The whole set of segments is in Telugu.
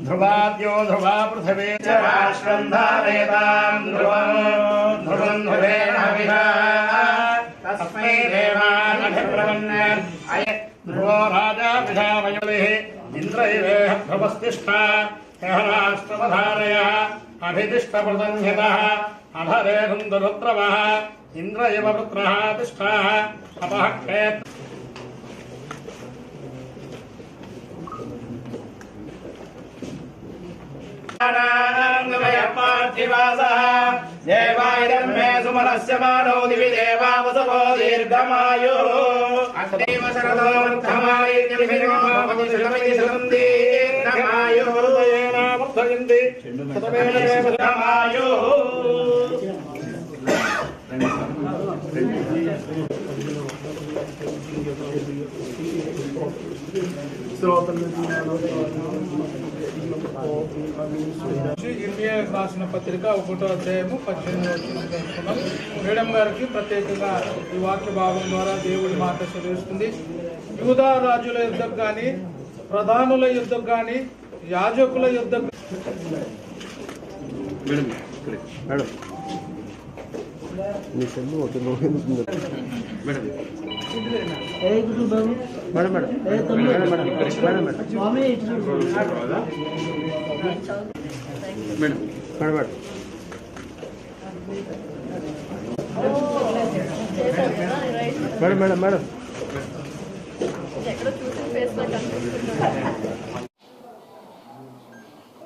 ध्रुवाद्यो ध्रुवा पृथिवी च राष्ट्रं धारयतां ध्रुवं ध्रुवं ध्रुवेण हविषा तस्मै देवानभिब्रवन् अय ध्रुवो राजा विधामयुलिः इन्द्रैवेह ध्रुवस्तिष्ठा यः राष्ट्रमधारयः अभितिष्ठप्रदन्यतः अधरेधुन्दरुत्रवः इन्द्र इव पुत्रः तिष्ठाः अपः क्षेत्र देवायमे सुमनस्य मानो दिवि देवावसवो दीर्घमायुः अग्निव शरदो दीर्घमायुः రాసిన పత్రిక 1వ అధ్యాయము 18వ వచనం తెలుసుకున్నాం. మేడం గారికి ప్రత్యేకంగా ఈ వాక్య భాగం ద్వారా దేవుడి మాట చదివిస్తుంది. యూదా రాజుల యుద్ధకు కానీ, ప్రధానుల యుద్ధకు కానీ, యాజకుల యుద్ధకు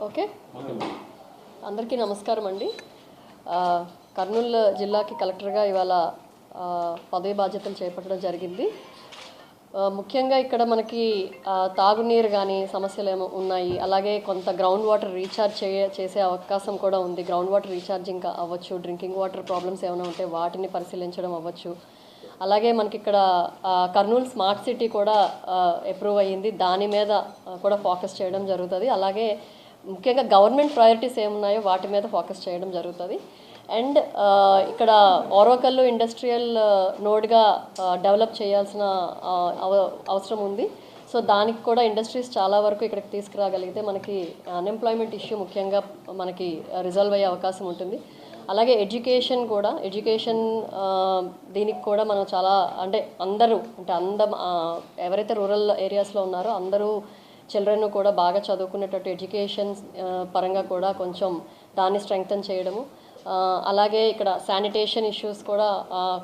ఓకే, అందరికీ నమస్కారం అండి. కర్నూలు జిల్లాకి కలెక్టర్గా ఇవాళ పదవి బాధ్యతలు చేపట్టడం జరిగింది. ముఖ్యంగా ఇక్కడ మనకి తాగునీరు కానీ సమస్యలు ఏమో ఉన్నాయి. అలాగే కొంత గ్రౌండ్ వాటర్ రీఛార్జ్ చేసే అవకాశం కూడా ఉంది. గ్రౌండ్ వాటర్ రీఛార్జింగ్ అవ్వచ్చు, డ్రింకింగ్ వాటర్ ప్రాబ్లమ్స్ ఏమైనా ఉంటే వాటిని పరిశీలించడం అవ్వచ్చు. అలాగే మనకి ఇక్కడ కర్నూలు స్మార్ట్ సిటీ కూడా అప్రూవ్ అయ్యింది. దాని మీద కూడా ఫోకస్ చేయడం జరుగుతుంది. అలాగే ముఖ్యంగా గవర్నమెంట్ ప్రయారిటీస్ ఏమున్నాయో వాటి మీద ఫోకస్ చేయడం జరుగుతుంది. అండ్ ఇక్కడ ఓరోకల్లు ఇండస్ట్రియల్ నోడ్గా డెవలప్ చేయాల్సిన అవసరం ఉంది. సో దానికి కూడా ఇండస్ట్రీస్ చాలా వరకు ఇక్కడికి తీసుకురాగలిగితే మనకి అన్ఎంప్లాయ్మెంట్ ఇష్యూ ముఖ్యంగా మనకి రిజాల్వ్ అయ్యే అవకాశం ఉంటుంది. అలాగే ఎడ్యుకేషన్ దీనికి కూడా మనం చాలా అందరూ ఎవరైతే రూరల్ ఏరియాస్లో ఉన్నారో అందరూ చిల్డ్రన్ కూడా బాగా చదువుకునేటట్టు ఎడ్యుకేషన్ పరంగా కూడా కొంచెం దాన్ని స్ట్రెంగ్తన్ చేయడము. అలాగే ఇక్కడ శానిటేషన్ ఇష్యూస్ కూడా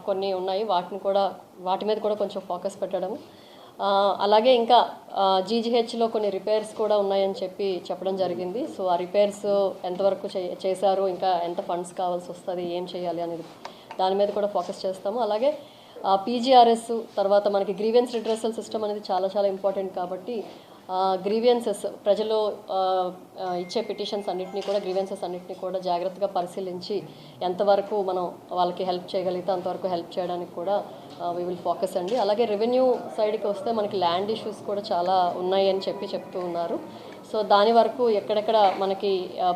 కొన్ని ఉన్నాయి, వాటి మీద కూడా కొంచెం ఫోకస్ పెట్టడం. అలాగే ఇంకా జీజీహెచ్లో కొన్ని రిపేర్స్ కూడా ఉన్నాయని చెప్పడం జరిగింది. సో ఆ రిపేర్స్ ఎంతవరకు చేశారు, ఇంకా ఎంత ఫండ్స్ కావాల్సి వస్తుంది, ఏం చేయాలి అనేది దాని మీద కూడా ఫోకస్ చేస్తాము. అలాగే పీజీఆర్ఎస్ తర్వాత మనకి గ్రీవెన్స్ రిడ్రెసల్ సిస్టమ్ అనేది చాలా చాలా ఇంపార్టెంట్. కాబట్టి గ్రీవియన్సెస్ ప్రజలు ఇచ్చే పిటిషన్స్ అన్నింటినీ కూడా గ్రీవియన్సెస్ అన్నింటినీ కూడా జాగ్రత్తగా పరిశీలించి ఎంతవరకు మనం వాళ్ళకి హెల్ప్ చేయగలిగితే అంతవరకు హెల్ప్ చేయడానికి కూడా వీ విల్ ఫోకస్ అండి. అలాగే రెవెన్యూ సైడ్కి వస్తే మనకి ల్యాండ్ ఇష్యూస్ కూడా చాలా ఉన్నాయి అని చెప్తూ ఉన్నారు. సో దాని వరకు ఎక్కడెక్కడ మనకి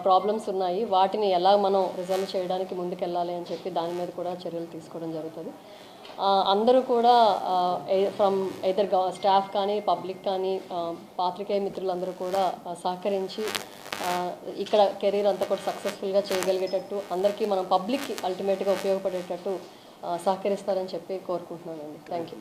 ప్రాబ్లమ్స్ ఉన్నాయి వాటిని ఎలా మనం రిజాల్వ్ చేయడానికి ముందుకెళ్ళాలి అని దాని మీద కూడా చర్యలు తీసుకోవడం జరుగుతుంది. అందరూ కూడా ఫ్రమ్ ఎయిదర్ స్టాఫ్ కానీ పబ్లిక్ కానీ పాత్రికేయ మిత్రులందరూ కూడా సహకరించి ఇక్కడ కెరీర్ అంతా కూడా సక్సెస్ఫుల్గా చేయగలిగేటట్టు అందరికీ మనం పబ్లిక్కి అల్టిమేట్గా ఉపయోగపడేటట్టు సహకరిస్తారని కోరుకుంటున్నానండి. Thank you.